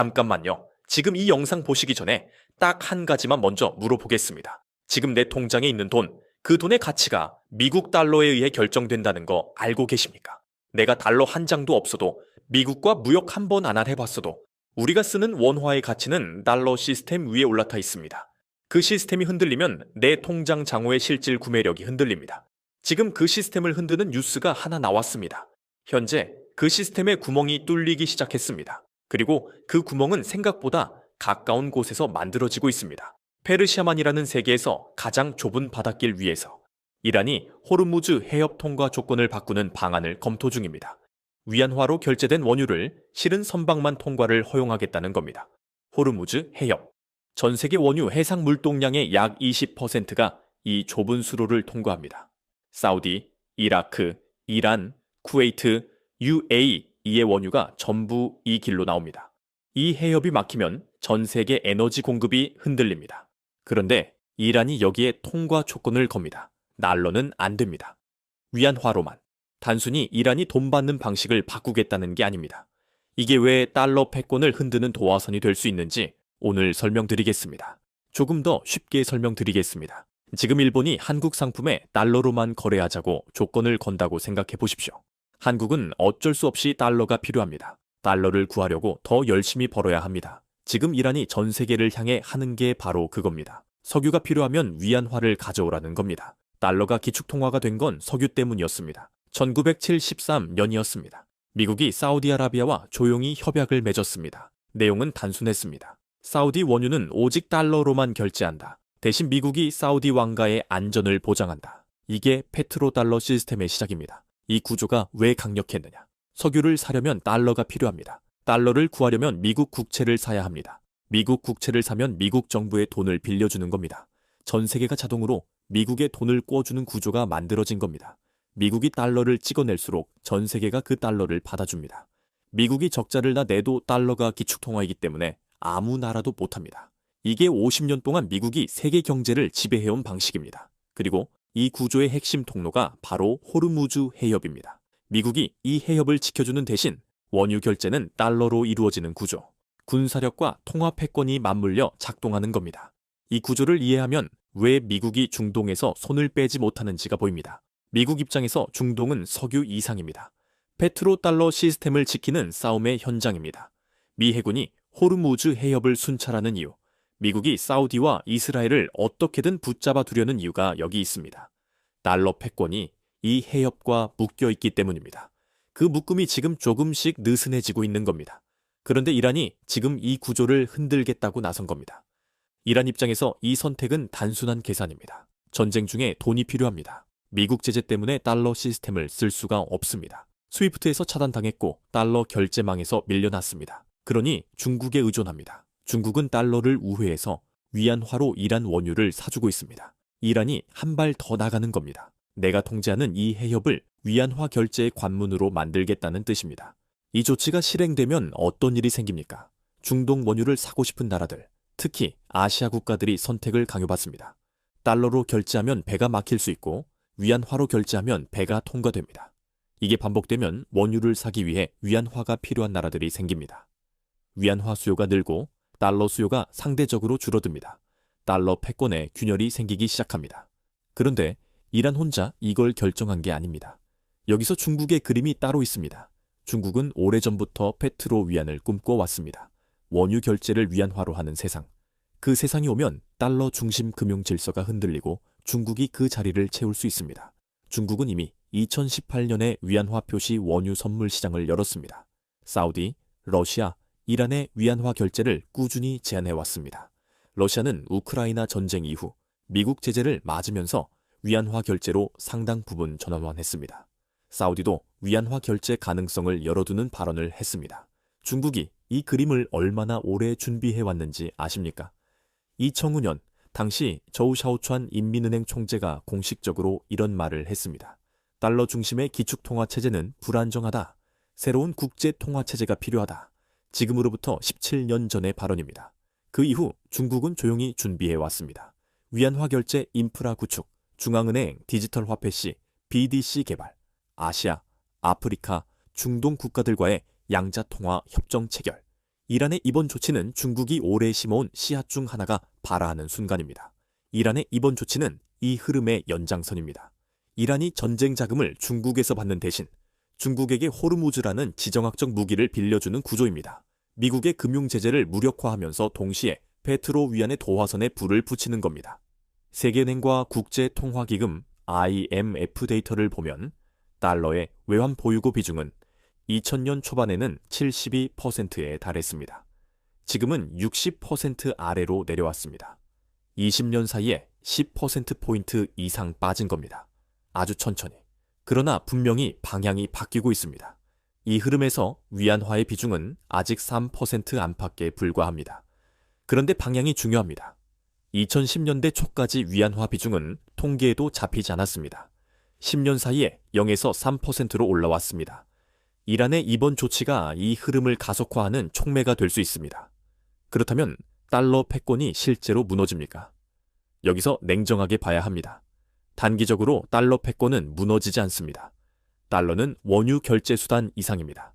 잠깐만요. 지금 이 영상 보시기 전에 딱 한 가지만 먼저 물어보겠습니다. 지금 내 통장에 있는 돈, 그 돈의 가치가 미국 달러에 의해 결정된다는 거 알고 계십니까? 내가 달러 한 장도 없어도 미국과 무역 한 번 안 해봤어도 우리가 쓰는 원화의 가치는 달러 시스템 위에 올라타 있습니다. 그 시스템이 흔들리면 내 통장 잔고의 실질 구매력이 흔들립니다. 지금 그 시스템을 흔드는 뉴스가 하나 나왔습니다. 현재 그 시스템의 구멍이 뚫리기 시작했습니다. 그리고 그 구멍은 생각보다 가까운 곳에서 만들어지고 있습니다. 페르시아만이라는 세계에서 가장 좁은 바닷길 위에서 이란이 호르무즈 해협 통과 조건을 바꾸는 방안을 검토 중입니다. 위안화로 결제된 원유를 실은 선박만 통과를 허용하겠다는 겁니다. 호르무즈 해협. 전 세계 원유 해상 물동량의 약 20%가 이 좁은 수로를 통과합니다. 사우디, 이라크, 이란, 쿠웨이트, UAE의 원유가 전부 이 길로 나옵니다. 이 해협이 막히면 전 세계 에너지 공급이 흔들립니다. 그런데 이란이 여기에 통과 조건을 겁니다. 달러는 안 됩니다. 위안화로만. 단순히 이란이 돈 받는 방식을 바꾸겠다는 게 아닙니다. 이게 왜 달러 패권을 흔드는 도화선이 될 수 있는지 오늘 설명드리겠습니다. 조금 더 쉽게 설명드리겠습니다. 지금 일본이 한국 상품에 달러로만 거래하자고 조건을 건다고 생각해 보십시오. 한국은 어쩔 수 없이 달러가 필요합니다. 달러를 구하려고 더 열심히 벌어야 합니다. 지금 이란이 전 세계를 향해 하는 게 바로 그겁니다. 석유가 필요하면 위안화를 가져오라는 겁니다. 달러가 기축통화가 된 건 석유 때문이었습니다. 1973년이었습니다. 미국이 사우디아라비아와 조용히 협약을 맺었습니다. 내용은 단순했습니다. 사우디 원유는 오직 달러로만 결제한다. 대신 미국이 사우디 왕가의 안전을 보장한다. 이게 페트로달러 시스템의 시작입니다. 이 구조가 왜 강력했느냐? 석유를 사려면 달러가 필요합니다. 달러를 구하려면 미국 국채를 사야 합니다. 미국 국채를 사면 미국 정부의 돈을 빌려주는 겁니다. 전 세계가 자동으로 미국의 돈을 꿔주는 구조가 만들어진 겁니다. 미국이 달러를 찍어낼수록 전 세계가 그 달러를 받아줍니다. 미국이 적자를 내도 달러가 기축통화이기 때문에 아무 나라도 못합니다. 이게 50년 동안 미국이 세계 경제를 지배해온 방식입니다. 그리고 이 구조의 핵심 통로가 바로 호르무즈 해협입니다. 미국이 이 해협을 지켜주는 대신 원유 결제는 달러로 이루어지는 구조. 군사력과 통화 패권이 맞물려 작동하는 겁니다. 이 구조를 이해하면 왜 미국이 중동에서 손을 빼지 못하는지가 보입니다. 미국 입장에서 중동은 석유 이상입니다. 페트로달러 시스템을 지키는 싸움의 현장입니다. 미 해군이 호르무즈 해협을 순찰하는 이유, 미국이 사우디와 이스라엘을 어떻게든 붙잡아 두려는 이유가 여기 있습니다. 달러 패권이 이 해협과 묶여 있기 때문입니다. 그 묶음이 지금 조금씩 느슨해지고 있는 겁니다. 그런데 이란이 지금 이 구조를 흔들겠다고 나선 겁니다. 이란 입장에서 이 선택은 단순한 계산입니다. 전쟁 중에 돈이 필요합니다. 미국 제재 때문에 달러 시스템을 쓸 수가 없습니다. 스위프트에서 차단당했고 달러 결제망에서 밀려났습니다. 그러니 중국에 의존합니다. 중국은 달러를 우회해서 위안화로 이란 원유를 사주고 있습니다. 이란이 한 발 더 나가는 겁니다. 내가 통제하는 이 해협을 위안화 결제의 관문으로 만들겠다는 뜻입니다. 이 조치가 실행되면 어떤 일이 생깁니까? 중동 원유를 사고 싶은 나라들, 특히 아시아 국가들이 선택을 강요받습니다. 달러로 결제하면 배가 막힐 수 있고 위안화로 결제하면 배가 통과됩니다. 이게 반복되면 원유를 사기 위해 위안화가 필요한 나라들이 생깁니다. 위안화 수요가 늘고 달러 수요가 상대적으로 줄어듭니다. 달러 패권에 균열이 생기기 시작합니다. 그런데 이란 혼자 이걸 결정한 게 아닙니다. 여기서 중국의 그림이 따로 있습니다. 중국은 오래전부터 페트로 위안을 꿈꿔왔습니다. 원유 결제를 위안화로 하는 세상. 그 세상이 오면 달러 중심 금융 질서가 흔들리고 중국이 그 자리를 채울 수 있습니다. 중국은 이미 2018년에 위안화 표시 원유 선물 시장을 열었습니다. 사우디, 러시아, 이란의 위안화 결제를 꾸준히 제한해왔습니다. 러시아는 우크라이나 전쟁 이후 미국 제재를 맞으면서 위안화 결제로 상당 부분 전환했습니다. 사우디도 위안화 결제 가능성을 열어두는 발언을 했습니다. 중국이 이 그림을 얼마나 오래 준비해왔는지 아십니까? 2005년 당시 저우 샤오추안 인민은행 총재가 공식적으로 이런 말을 했습니다. 달러 중심의 기축통화체제는 불안정하다. 새로운 국제통화체제가 필요하다. 지금으로부터 17년 전의 발언입니다. 그 이후 중국은 조용히 준비해왔습니다. 위안화 결제 인프라 구축, 중앙은행 디지털 화폐 시 BDC 개발, 아시아, 아프리카, 중동 국가들과의 양자통화 협정 체결. 이란의 이번 조치는 중국이 오래 심어온 씨앗 중 하나가 발아하는 순간입니다. 이란의 이번 조치는 이 흐름의 연장선입니다. 이란이 전쟁 자금을 중국에서 받는 대신 중국에게 호르무즈라는 지정학적 무기를 빌려주는 구조입니다. 미국의 금융 제재를 무력화하면서 동시에 페트로 위안의 도화선에 불을 붙이는 겁니다. 세계은행과 국제통화기금 IMF 데이터를 보면 달러의 외환 보유고 비중은 2000년 초반에는 72%에 달했습니다. 지금은 60% 아래로 내려왔습니다. 20년 사이에 10%포인트 이상 빠진 겁니다. 아주 천천히. 그러나 분명히 방향이 바뀌고 있습니다. 이 흐름에서 위안화의 비중은 아직 3% 안팎에 불과합니다. 그런데 방향이 중요합니다. 2010년대 초까지 위안화 비중은 통계에도 잡히지 않았습니다. 10년 사이에 0에서 3%로 올라왔습니다. 이란의 이번 조치가 이 흐름을 가속화하는 촉매가 될 수 있습니다. 그렇다면 달러 패권이 실제로 무너집니까? 여기서 냉정하게 봐야 합니다. 단기적으로 달러 패권은 무너지지 않습니다. 달러는 원유 결제 수단 이상입니다.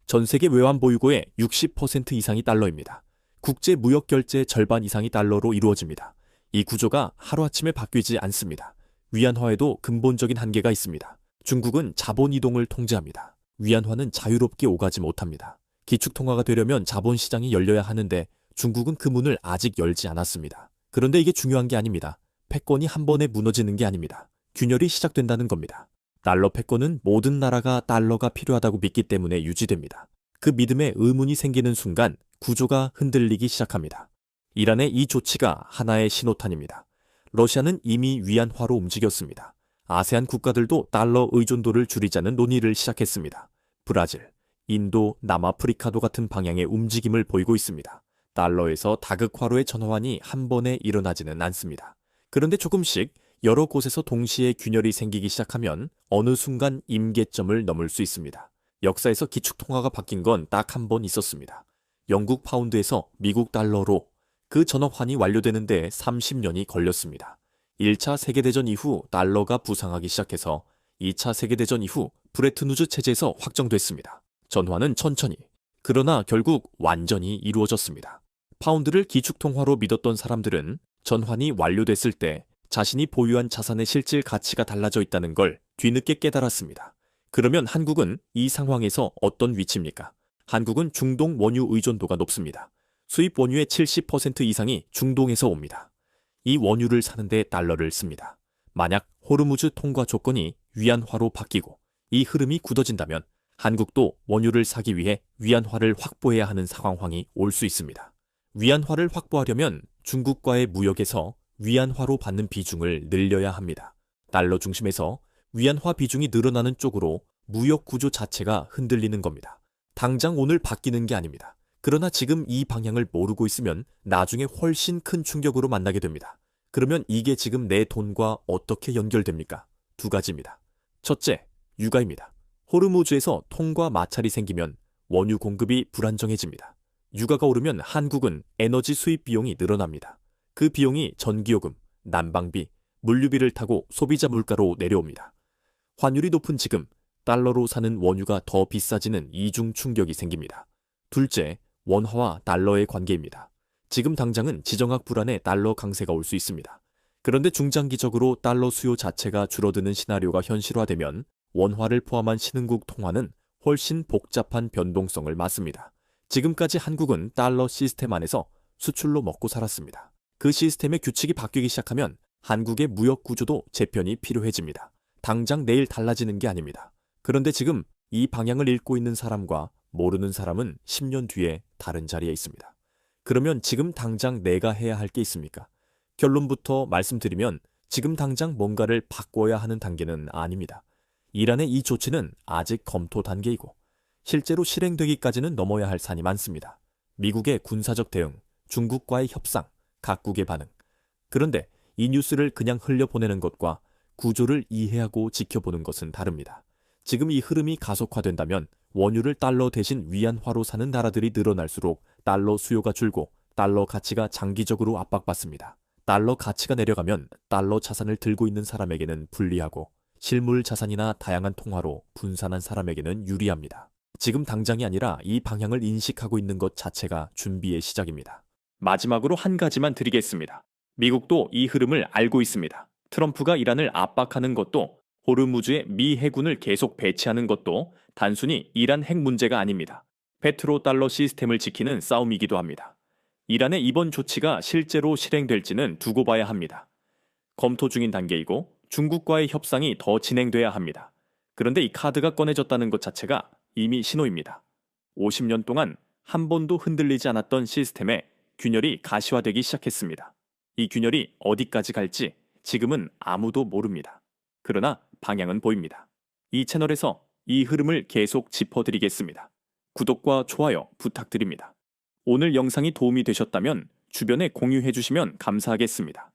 전 세계 외환 보유고의 60% 이상이 달러입니다. 국제 무역 결제의 절반 이상이 달러로 이루어집니다. 이 구조가 하루아침에 바뀌지 않습니다. 위안화에도 근본적인 한계가 있습니다. 중국은 자본 이동을 통제합니다. 위안화는 자유롭게 오가지 못합니다. 기축통화가 되려면 자본시장이 열려야 하는데 중국은 그 문을 아직 열지 않았습니다. 그런데 이게 중요한 게 아닙니다. 패권이 한 번에 무너지는 게 아닙니다. 균열이 시작된다는 겁니다. 달러 패권은 모든 나라가 달러가 필요하다고 믿기 때문에 유지됩니다. 그 믿음에 의문이 생기는 순간 구조가 흔들리기 시작합니다. 이란의 이 조치가 하나의 신호탄입니다. 러시아는 이미 위안화로 움직였습니다. 아세안 국가들도 달러 의존도를 줄이자는 논의를 시작했습니다. 브라질, 인도, 남아프리카도 같은 방향의 움직임을 보이고 있습니다. 달러에서 다극화로의 전환이 한 번에 일어나지는 않습니다. 그런데 조금씩 여러 곳에서 동시에 균열이 생기기 시작하면 어느 순간 임계점을 넘을 수 있습니다. 역사에서 기축통화가 바뀐 건 딱 한 번 있었습니다. 영국 파운드에서 미국 달러로 그 전환이 완료되는데 30년이 걸렸습니다. 1차 세계대전 이후 달러가 부상하기 시작해서 2차 세계대전 이후 브레튼우즈 체제에서 확정됐습니다. 전환은 천천히, 그러나 결국 완전히 이루어졌습니다. 파운드를 기축통화로 믿었던 사람들은 전환이 완료됐을 때 자신이 보유한 자산의 실질 가치가 달라져 있다는 걸 뒤늦게 깨달았습니다. 그러면 한국은 이 상황에서 어떤 위치입니까? 한국은 중동 원유 의존도가 높습니다. 수입 원유의 70% 이상이 중동에서 옵니다. 이 원유를 사는데 달러를 씁니다. 만약 호르무즈 통과 조건이 위안화로 바뀌고 이 흐름이 굳어진다면 한국도 원유를 사기 위해 위안화를 확보해야 하는 상황이 올 수 있습니다. 위안화를 확보하려면 중국과의 무역에서 위안화로 받는 비중을 늘려야 합니다. 달러 중심에서 위안화 비중이 늘어나는 쪽으로 무역 구조 자체가 흔들리는 겁니다. 당장 오늘 바뀌는 게 아닙니다. 그러나 지금 이 방향을 모르고 있으면 나중에 훨씬 큰 충격으로 만나게 됩니다. 그러면 이게 지금 내 돈과 어떻게 연결됩니까? 두 가지입니다. 첫째, 유가입니다. 호르무즈에서 통과 마찰이 생기면 원유 공급이 불안정해집니다. 유가가 오르면 한국은 에너지 수입 비용이 늘어납니다. 그 비용이 전기요금, 난방비, 물류비를 타고 소비자 물가로 내려옵니다. 환율이 높은 지금 달러로 사는 원유가 더 비싸지는 이중 충격이 생깁니다. 둘째, 원화와 달러의 관계입니다. 지금 당장은 지정학 불안에 달러 강세가 올 수 있습니다. 그런데 중장기적으로 달러 수요 자체가 줄어드는 시나리오가 현실화되면 원화를 포함한 신흥국 통화는 훨씬 복잡한 변동성을 맞습니다. 지금까지 한국은 달러 시스템 안에서 수출로 먹고 살았습니다. 그 시스템의 규칙이 바뀌기 시작하면 한국의 무역 구조도 재편이 필요해집니다. 당장 내일 달라지는 게 아닙니다. 그런데 지금 이 방향을 읽고 있는 사람과 모르는 사람은 10년 뒤에 다른 자리에 있습니다. 그러면 지금 당장 내가 해야 할 게 있습니까? 결론부터 말씀드리면 지금 당장 뭔가를 바꿔야 하는 단계는 아닙니다. 이란의 이 조치는 아직 검토 단계이고 실제로 실행되기까지는 넘어야 할 산이 많습니다. 미국의 군사적 대응, 중국과의 협상, 각국의 반응. 그런데 이 뉴스를 그냥 흘려보내는 것과 구조를 이해하고 지켜보는 것은 다릅니다. 지금 이 흐름이 가속화된다면 원유를 달러 대신 위안화로 사는 나라들이 늘어날수록 달러 수요가 줄고 달러 가치가 장기적으로 압박받습니다. 달러 가치가 내려가면 달러 자산을 들고 있는 사람에게는 불리하고 실물 자산이나 다양한 통화로 분산한 사람에게는 유리합니다. 지금 당장이 아니라 이 방향을 인식하고 있는 것 자체가 준비의 시작입니다. 마지막으로 한 가지만 드리겠습니다. 미국도 이 흐름을 알고 있습니다. 트럼프가 이란을 압박하는 것도 호르무즈에 미 해군을 계속 배치하는 것도 단순히 이란 핵 문제가 아닙니다. 페트로달러 시스템을 지키는 싸움이기도 합니다. 이란의 이번 조치가 실제로 실행될지는 두고 봐야 합니다. 검토 중인 단계이고 중국과의 협상이 더 진행돼야 합니다. 그런데 이 카드가 꺼내졌다는 것 자체가 이미 신호입니다. 50년 동안 한 번도 흔들리지 않았던 시스템에 균열이 가시화되기 시작했습니다. 이 균열이 어디까지 갈지 지금은 아무도 모릅니다. 그러나 방향은 보입니다. 이 채널에서 이 흐름을 계속 짚어드리겠습니다. 구독과 좋아요 부탁드립니다. 오늘 영상이 도움이 되셨다면 주변에 공유해 주시면 감사하겠습니다.